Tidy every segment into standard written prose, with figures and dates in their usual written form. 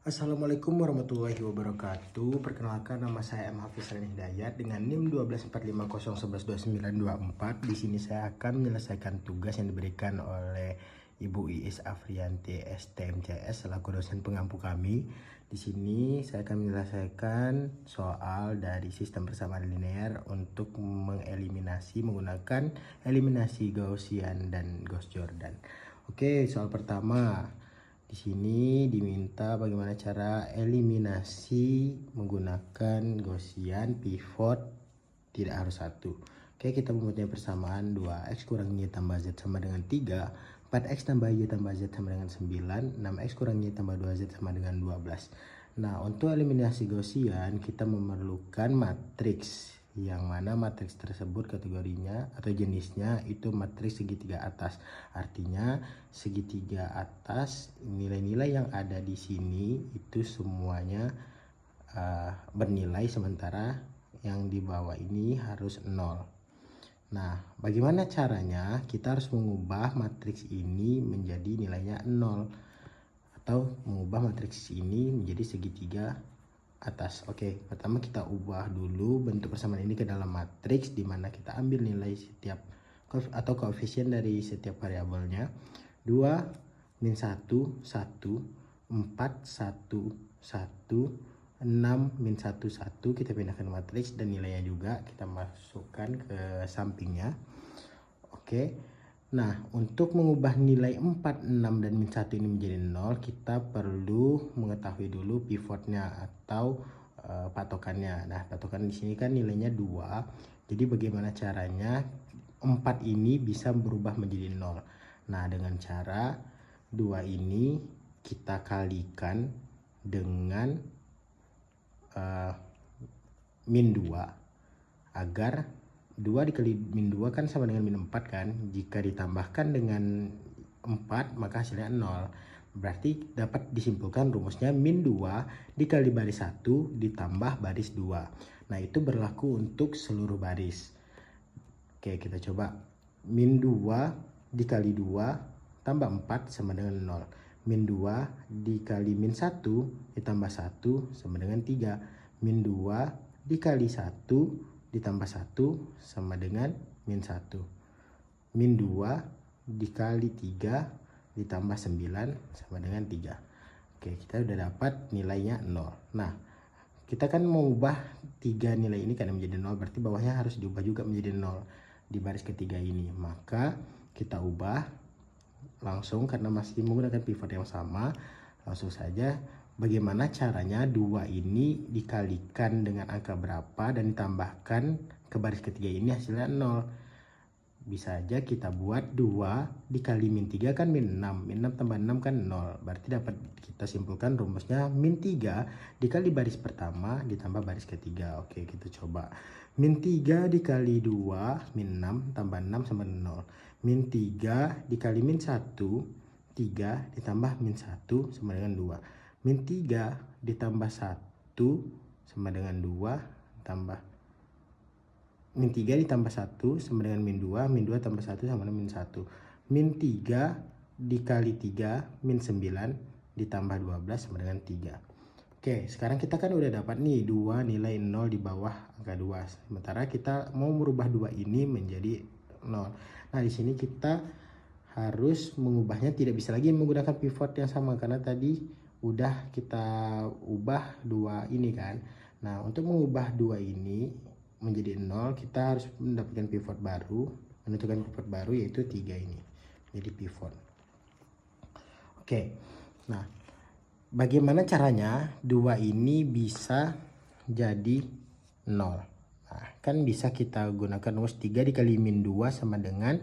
Assalamualaikum warahmatullahi wabarakatuh. Perkenalkan, nama saya M. Hafiz Hidayat dengan NIM 12450112924. Di sini saya akan menyelesaikan tugas yang diberikan oleh Ibu Iis Afrianti STMCS selaku dosen pengampu kami. Di sini saya akan menyelesaikan soal dari sistem persamaan linear untuk mengeliminasi menggunakan eliminasi Gaussian dan Gauss-Jordan. Oke, soal pertama. Di sini diminta bagaimana cara eliminasi menggunakan Gaussian pivot tidak harus satu. Oke, kita mempunyai persamaan 2x kurang y tambah z sama dengan 3, 4x tambah y tambah z sama dengan 9, 6x kurang y tambah 2z sama dengan 12. Nah, untuk eliminasi Gaussian kita memerlukan matriks, yang mana matriks tersebut kategorinya atau jenisnya itu matriks segitiga atas. Artinya segitiga atas, nilai-nilai yang ada di sini itu semuanya bernilai, sementara yang di bawah ini harus 0. Nah, bagaimana caranya? Kita harus mengubah matriks ini menjadi nilainya 0 atau mengubah matriks ini menjadi segitiga atas. Oke, pertama kita ubah dulu bentuk persamaan ini ke dalam matriks, di mana kita ambil nilai setiap atau koefisien dari setiap variabelnya. 2 min 1 1, 4 1 1, 6 min 1 1, kita pindahkan ke matriks dan nilainya juga kita masukkan ke sampingnya. Oke. Nah, untuk mengubah nilai 4, 6, dan min 1 ini menjadi 0, kita perlu mengetahui dulu pivotnya atau patokannya. Nah, patokan di sini kan nilainya 2. Jadi bagaimana caranya 4 ini bisa berubah menjadi 0? Nah, dengan cara 2 ini kita kalikan dengan min 2 agar 2 dikali min 2 kan sama dengan min 4 kan. Jika ditambahkan dengan 4 maka hasilnya 0. Berarti dapat disimpulkan rumusnya min 2 dikali baris 1 ditambah baris 2. Nah, itu berlaku untuk seluruh baris. Oke, kita coba. Min 2 dikali 2 tambah 4 sama dengan 0. Min 2 dikali min 1 ditambah 1 sama dengan 3. Min 2 dikali 1 ditambah 1 sama dengan min 1. Min 2 dikali 3 ditambah 9 sama dengan 3. Oke, kita udah dapat nilainya 0. Nah, kita kan mau ubah 3 nilai ini karena menjadi 0, berarti bawahnya harus diubah juga menjadi 0 di baris ketiga ini. Maka kita ubah langsung karena masih menggunakan pivot yang sama. Langsung saja, bagaimana caranya 2 ini dikalikan dengan angka berapa dan ditambahkan ke baris ketiga ini hasilnya 0. Bisa aja kita buat 2 dikali min 3 kan min 6. Min 6 tambah 6 kan 0. Berarti dapat kita simpulkan rumusnya min 3 dikali baris pertama ditambah baris ketiga. Oke, kita coba. Min 3 dikali 2 min 6 tambah 6 sama 0. Min 3 dikali min 1 3 ditambah min 1 sama dengan 2. Min 3 ditambah 1 sama dengan 2 tambah min 3 ditambah 1 sama dengan min 2. Min 2 tambah 1 sama dengan min 1. Min 3 dikali 3 min 9 ditambah 12 sama dengan 3. Oke, sekarang kita kan udah dapat nih 2 nilai 0 di bawah angka 2. Sementara kita mau merubah 2 ini menjadi 0. Nah, di sini kita harus mengubahnya, tidak bisa lagi menggunakan pivot yang sama karena tadi udah kita ubah 2 ini kan. Nah, untuk mengubah 2 ini menjadi 0 kita harus mendapatkan pivot baru, menentukan pivot baru yaitu 3 ini jadi pivot. Oke. Nah, bagaimana caranya 2 ini bisa jadi 0? Nah, kan bisa kita gunakan rumus 3 dikali min 2 sama dengan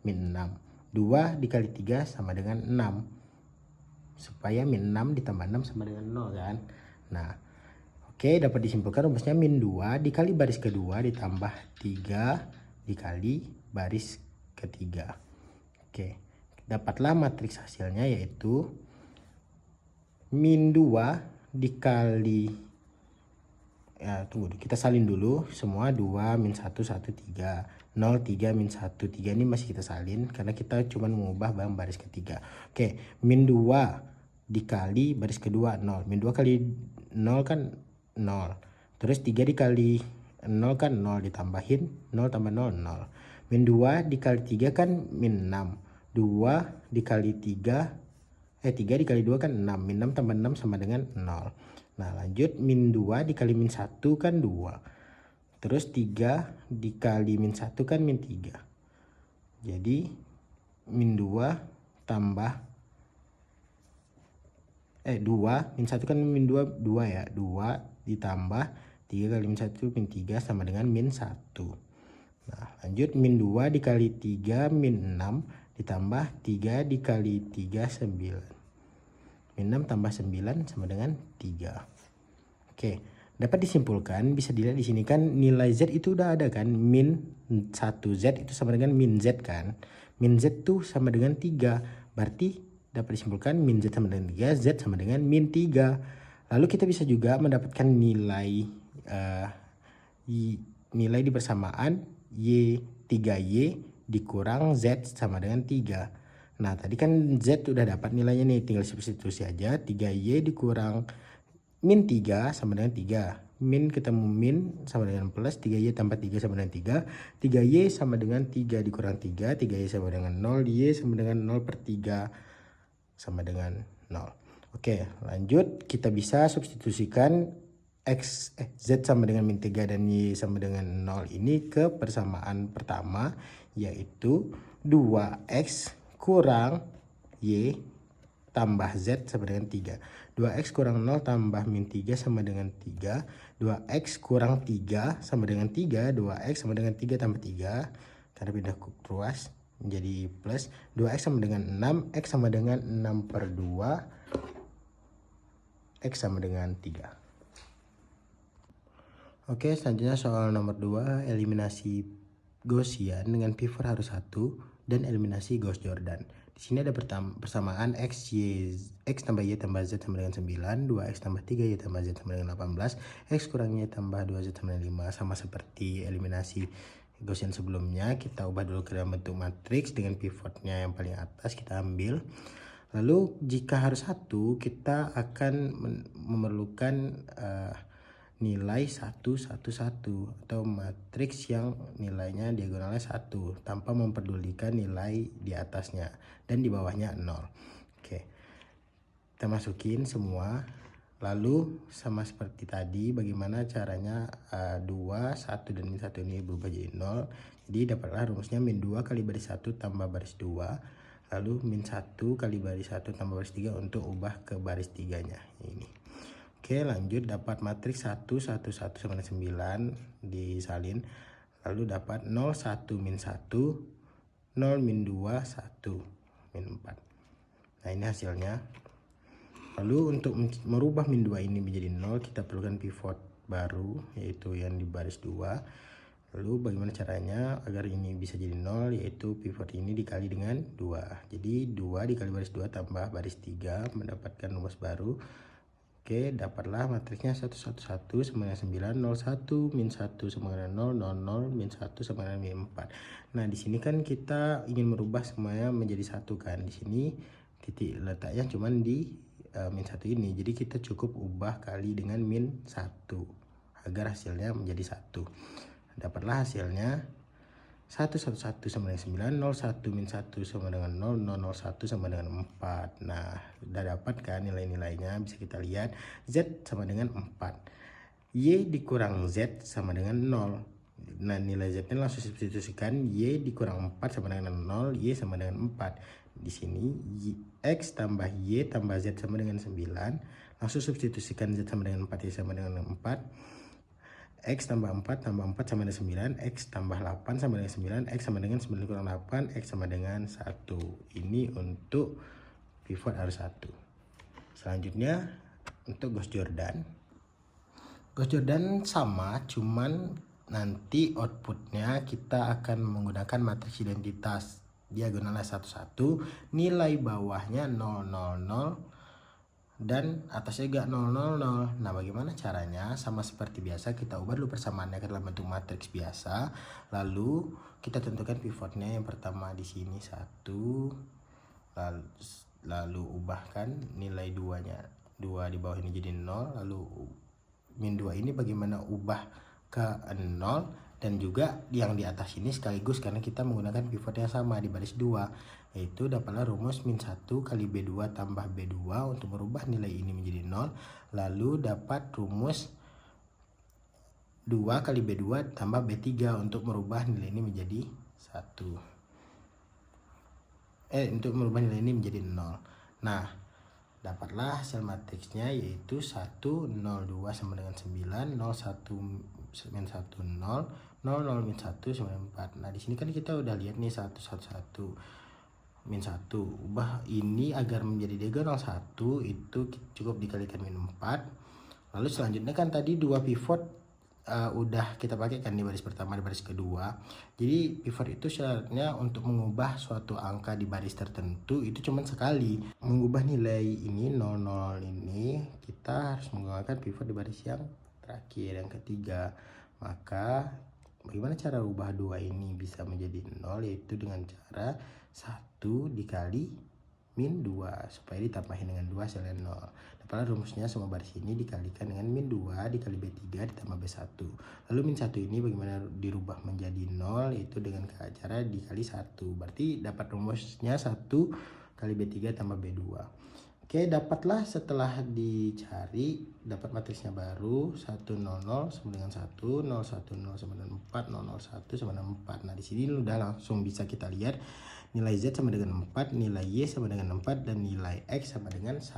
min 6. 2 dikali 3 sama dengan 6. Supaya min 6 ditambah 6 sama dengan 0 kan. Nah, oke, dapat disimpulkan rumusnya min 2 dikali baris kedua ditambah 3 dikali baris ketiga. Oke, dapatlah matriks hasilnya yaitu min 2 dikali kita salin dulu semua. 2 min 1 1 3, 0 3 min 1 3 ini masih kita salin karena kita cuma mengubah baris ketiga. Oke, min 2 dikali baris kedua 0. Min 2 kali 0 kan 0. Terus 3 dikali 0 kan 0, ditambahin 0 tambah 0, 0. Min 2 dikali 3 kan min 6. 2 dikali 3, 3 dikali 2 kan 6. Min 6 tambah 6 sama dengan 0. Nah lanjut, min 2 dikali min 1 kan 2. Terus 3 dikali min 1 kan min 3. Jadi min 2 tambah 2 min 1 kan min 2 ya. 2 ditambah 3 kali min 1 min 3 sama dengan min 1. Nah lanjut, min 2 dikali 3 min 6 ditambah 3 dikali 3 9. Min 6 tambah 9 sama dengan 3. Oke, dapat disimpulkan, bisa dilihat di sini kan nilai Z itu udah ada kan. Min 1Z itu sama dengan min Z kan. Min Z tuh sama dengan 3. Berarti dapat disimpulkan min Z sama dengan 3, Z sama dengan min 3. Lalu kita bisa juga mendapatkan nilai nilai di persamaan Y 3Y dikurang Z sama dengan 3. Nah tadi kan Z udah dapat nilainya nih, tinggal substitusi aja. 3Y dikurang min 3 sama dengan 3. Min ketemu min sama dengan plus, 3Y tambah 3 sama dengan 3. 3Y sama dengan 3 dikurang 3, 3Y sama dengan 0, Y sama dengan 0 per 3 sama dengan 0. Oke lanjut, kita bisa substitusikan Z sama dengan min 3 dan Y sama dengan 0 ini ke persamaan pertama, yaitu 2X kurang Y tambah Z sama dengan 3. 2X kurang 0 tambah min 3 sama dengan 3. 2X kurang 3 sama dengan 3. 2X sama dengan 3 tambah 3. Karena pindah ruas menjadi plus. 2X sama dengan 6. X sama dengan 6 per 2. X sama dengan 3. Oke, selanjutnya soal nomor 2, eliminasi Gaussian dengan pivot harus 1 dan eliminasi Gauss-Jordan. Di sini ada persamaan X tambah Y tambah Z sama dengan 9, 2X tambah 3Y tambah Z sama dengan 18, X kurang Y tambah 2Z sama dengan 5. Sama seperti eliminasi Gaussian sebelumnya, kita ubah dulu ke dalam bentuk matriks dengan pivotnya yang paling atas kita ambil. Lalu jika harus 1, kita akan memerlukan nilai 1, 1, 1 atau matriks yang nilainya diagonalnya 1 tanpa memperdulikan nilai di atasnya dan di bawahnya 0. Oke, kita masukin semua. Lalu sama seperti tadi, bagaimana caranya 2, 1 dan min 1 ini berubah jadi 0. Jadi dapatlah rumusnya min 2 kali baris 1 tambah baris 2. Lalu min 1 kali baris 1 tambah baris 3 untuk ubah ke baris 3 nya ini. Oke lanjut, dapat matriks 1, 1, 1 sama dengan 9 disalin. Lalu dapat 0, 1, min 1, 0, min 2, 1, min 4. Nah ini hasilnya. Lalu untuk merubah min 2 ini menjadi 0, kita perlukan pivot baru, yaitu yang di baris 2. Lalu bagaimana caranya agar ini bisa jadi 0, yaitu pivot ini dikali dengan 2. Jadi 2 dikali baris 2 tambah baris 3 mendapatkan rumus baru. Oke, dapatlah matriksnya 1, 1, 1 sama dengan 9, 0, 1, min 1 sama dengan 0, 0, 0, min 1 sama dengan min 4. Nah, di sini kan kita ingin merubah semuanya menjadi 1 kan. Di sini titik letaknya cuma di min 1 ini. Jadi kita cukup ubah kali dengan min 1 agar hasilnya menjadi 1. Dapatlah hasilnya 1, 1, 1 sama dengan 9, 0, 1, min 1 sama dengan 0, 0, 0, 1 sama dengan 4. Nah, udah dapat kan nilai-nilainya, bisa kita lihat. Z sama dengan 4. Y dikurang Z sama dengan 0. Nah, nilai Z-nya langsung substitusikan. Y dikurang 4 sama dengan 0, Y sama dengan 4. Di sini, X tambah Y tambah Z sama dengan 9. Langsung substitusikan Z sama dengan 4, Y sama dengan 4. X tambah 4 tambah 4 sama dengan 9, X tambah 8 sama dengan 9, X sama dengan 9 kurang 8, X sama dengan 1. Ini untuk pivot harus 1. Selanjutnya untuk Gauss-Jordan. Gauss-Jordan sama, cuman nanti outputnya kita akan menggunakan matriks identitas. Diagonalnya 1, 1, nilai bawahnya 0, 0, 0. Dan atasnya juga 0, 0, 0. Nah bagaimana caranya? Sama seperti biasa, kita ubah dulu persamaannya ke dalam bentuk matriks biasa. Lalu kita tentukan pivotnya. Yang pertama di sini 1, lalu lalu ubahkan nilai 2-nya. 2 di bawah ini jadi 0, lalu min 2 ini bagaimana ubah ke 0, dan juga yang di atas ini sekaligus karena kita menggunakan pivot yang sama di baris 2, yaitu dapatlah rumus min 1 kali B2 tambah B2 untuk merubah nilai ini menjadi 0, lalu dapat rumus 2 kali B2 tambah B3 untuk merubah nilai ini menjadi 1. Untuk merubah nilai ini menjadi 0. Nah, dapatlah hasil matriksnya yaitu 1, 0, 2 sama dengan 9, 0, 1, min 1, 0, 0, 0, min 1 sama dengan 4. Nah, di sini kan kita udah lihat nih 1, 1, 1, min 1. Ubah ini agar menjadi diagonal 1 itu cukup dikalikan min 4. Lalu selanjutnya kan tadi 2 pivot udah kita pakai kan di baris pertama, di baris kedua. Jadi pivot itu syaratnya untuk mengubah suatu angka di baris tertentu itu cuma sekali. Mengubah nilai ini 00 ini kita harus menggunakan pivot di baris yang terakhir, yang ketiga. Maka bagaimana cara ubah 2 ini bisa menjadi 0, yaitu dengan cara 1 dikali min 2 supaya ditambahin dengan 2 hasilnya 0. Dapatlah rumusnya semua baris ini dikalikan dengan min 2 dikali B3 ditambah B1. Lalu min 1 ini bagaimana dirubah menjadi 0, yaitu dengan cara dikali 1. Berarti dapat rumusnya 1 kali B3 tambah B2. Oke, dapatlah setelah dicari dapat matriksnya baru 1, 0, 0 sama dengan 1, 0, 1, 0 sama dengan 4, 0, 0, 1 sama dengan 4. Nah, di sini udah langsung bisa kita lihat nilai Z sama dengan 4, nilai Y sama dengan 4, dan nilai X sama dengan 1.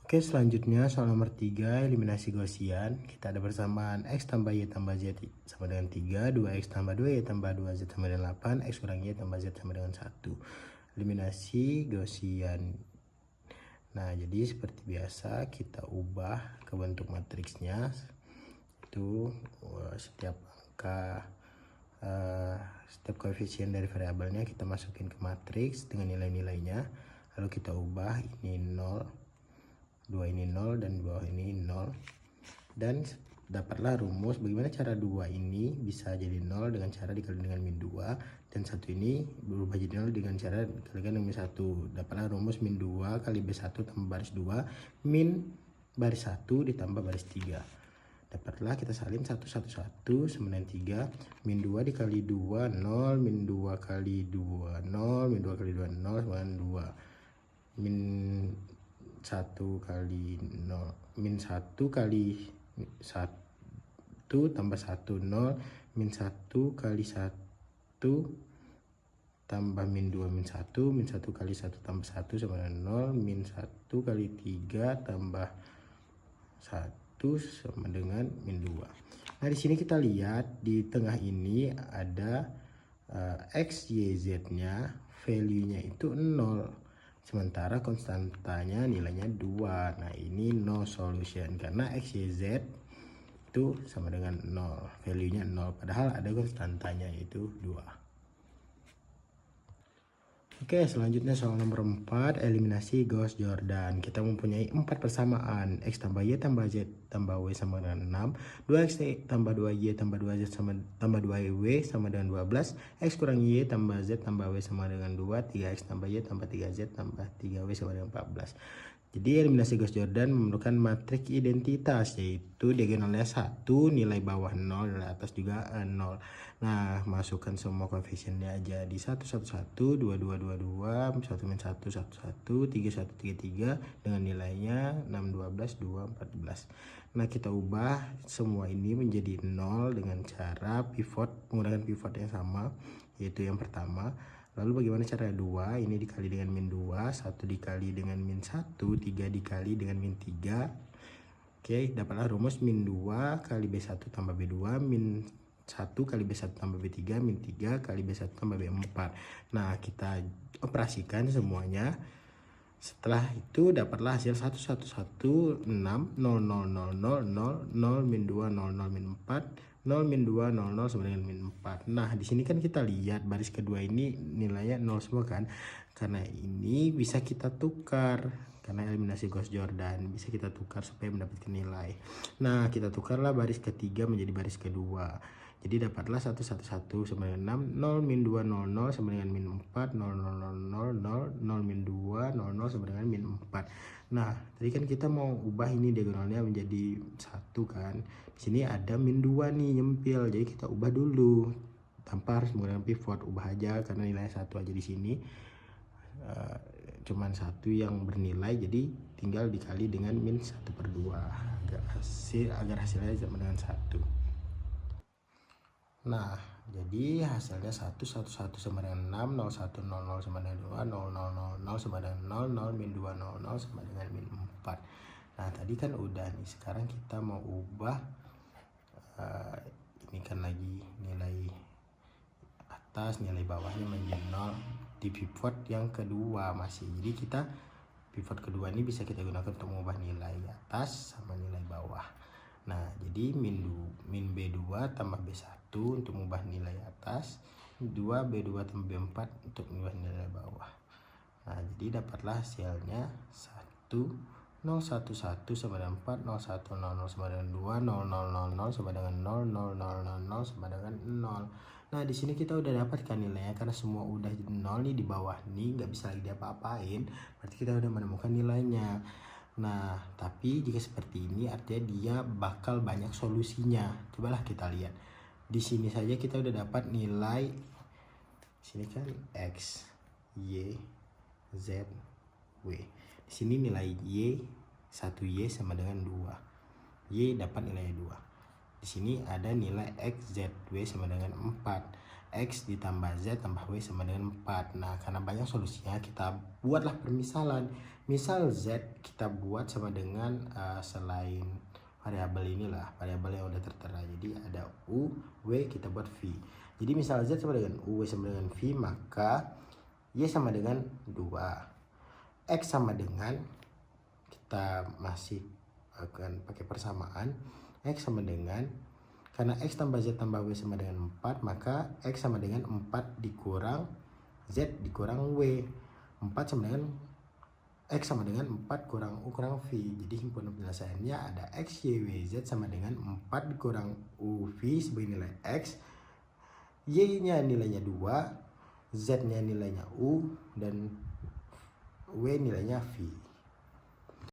Oke, selanjutnya soal nomor 3, eliminasi Gaussian. Kita ada bersamaan X tambah Y tambah Z sama dengan 3, 2X tambah 2Y tambah 2Z sama dengan 8, X kurang Y tambah Z sama dengan 1. Eliminasi Gaussian. Nah, jadi seperti biasa kita ubah ke bentuk matriksnya. Itu setiap angka setiap koefisien dari variabelnya kita masukin ke matriks dengan nilai-nilainya, lalu kita ubah ini 0, 2 ini 0, dan bawah ini 0, dan dapatlah rumus bagaimana cara 2 ini bisa jadi 0 dengan cara dikali dengan min 2, dan 1 ini berubah jadi 0 dengan cara dikalikan dengan min 1. Dapatlah rumus min 2 kali B1 tambah baris 2 min baris 1 ditambah baris 3. Dapatlah kita salin 1, 1, 1 sama dengan 3, min 2 dikali 2, 0, min 2 kali 2, 0, min 2 kali 2, 0 sama dengan 2, min 1 kali 0, min 1 kali 1 tambah 1, 0, min 1 kali 1 tambah min 2 min 1, min 1 kali 1 tambah 1 sama dengan 0, min 1 kali 3 tambah 1 sama dengan min 2. Nah, di sini kita lihat di tengah ini ada X, Y, Z-nya value-nya itu 0. Sementara konstantanya nilainya 2. Nah, ini no solution karena X, Y, Z itu sama dengan 0. Value-nya 0 padahal ada konstantanya yaitu 2. Oke, selanjutnya soal nomor 4, eliminasi Gauss-Jordan. Kita mempunyai 4 persamaan, X tambah Y tambah Z tambah W sama dengan 6, 2X tambah 2Y tambah 2Z tambah 2W sama dengan 12, X kurang Y tambah Z tambah W sama dengan 2, 3X tambah Y tambah 3Z tambah 3W sama dengan 14. Jadi eliminasi Gauss-Jordan memerlukan matriks identitas, yaitu diagonalnya 1, nilai bawah 0, nilai atas juga 0. Nah, masukkan semua koefisiennya aja di 1, 1, 1, 2, 2, 2, 2, 1, min 1, 1, 1, 3, 1, 3, 3 dengan nilainya 6, 12, 2, 14. Nah, kita ubah semua ini menjadi 0 dengan cara menggunakan pivot yang sama, yaitu yang pertama. Lalu bagaimana cara 2? Ini dikali dengan min 2, 1 dikali dengan min 1, 3 dikali dengan min 3. Oke, dapatlah rumus min 2 kali B1 tambah B2, min 1 kali B1 tambah B3, min 3 kali B1 tambah B4. Nah, kita operasikan semuanya. Setelah itu dapatlah hasil 1, 1, 1, 6, 0, 0, 0, 0, 0, 0, min 2, 0, 0, min 4, 0, min 2, 0, 0 sama dengan min 4. Nah, di sini kan kita lihat baris kedua ini nilainya 0 semua kan. Karena ini bisa kita tukar. Karena eliminasi Gauss-Jordan bisa kita tukar supaya mendapatkan nilai. Nah, kita tukarlah baris ketiga menjadi baris kedua. Jadi dapatlah 111 sama dengan 6, 0 min 2 0 0 sama dengan min 4, 0 0 0 0 0 0 min 2 0 0 sama dengan min 4. Nah, tadi kan kita mau ubah ini diagonalnya menjadi 1 kan. Di sini ada min 2 nih nyempil. Jadi kita ubah dulu. Tanpa harus menggunakan pivot, ubah aja karena nilai 1 aja di sini. Cuman 1 yang bernilai, jadi tinggal dikali dengan min 1/2 agar hasilnya sama dengan 1. Nah, jadi hasilnya 111 sama dengan 6, 0100 sama dengan 2, 0000 sama dengan 00, min 2 00 sama dengan min 4. Nah, tadi kan udah nih, sekarang kita mau ubah ini kan lagi nilai atas, nilai bawahnya menjadi 0 di pivot yang kedua masih. Jadi kita pivot kedua ini bisa kita gunakan untuk mengubah nilai atas sama nilai bawah. Nah, jadi min B2 tambah B1 untuk mengubah nilai atas, 2B2 tambah B4 untuk mengubah nilai bawah. Nah, jadi dapatlah hasilnya 1011 sama dengan 4, 0100 sama dengan 2, 0000 sama dengan 00000 sama dengan 0. Nah, di sini kita udah dapatkan nilainya karena semua udah 0 nih di bawah nih, nggak bisa lagi diapa-apain. Berarti kita udah menemukan nilainya. Nah, tapi jika seperti ini artinya dia bakal banyak solusinya. Cobalah kita lihat. Di sini saja kita udah dapat nilai, sini kan X, Y, Z, W. Di sini nilai Y, 1Y sama dengan 2. Y dapat nilai 2. Di sini ada nilai X, Z, W sama dengan 4. X ditambah Z tambah W sama dengan 4. Nah, karena banyak solusinya, kita buatlah permisalan. Misal Z kita buat sama dengan selain variabel inilah, variabel yang udah tertera. Jadi ada U, W, kita buat V. Jadi misal Z sama dengan U, W sama dengan V, maka Y sama dengan 2. X sama dengan, kita masih akan pakai persamaan, X sama dengan, karena X tambah Z tambah W sama dengan 4, maka X sama dengan 4 dikurang Z dikurang W. 4 sama dengan, X sama dengan 4 kurang U kurang V. Jadi himpunan penyelesaiannya ada X, Y, W, Z sama dengan 4 dikurang U, V sebagai nilai X, Y nya nilainya 2, Z nya nilainya U, dan W nilainya V.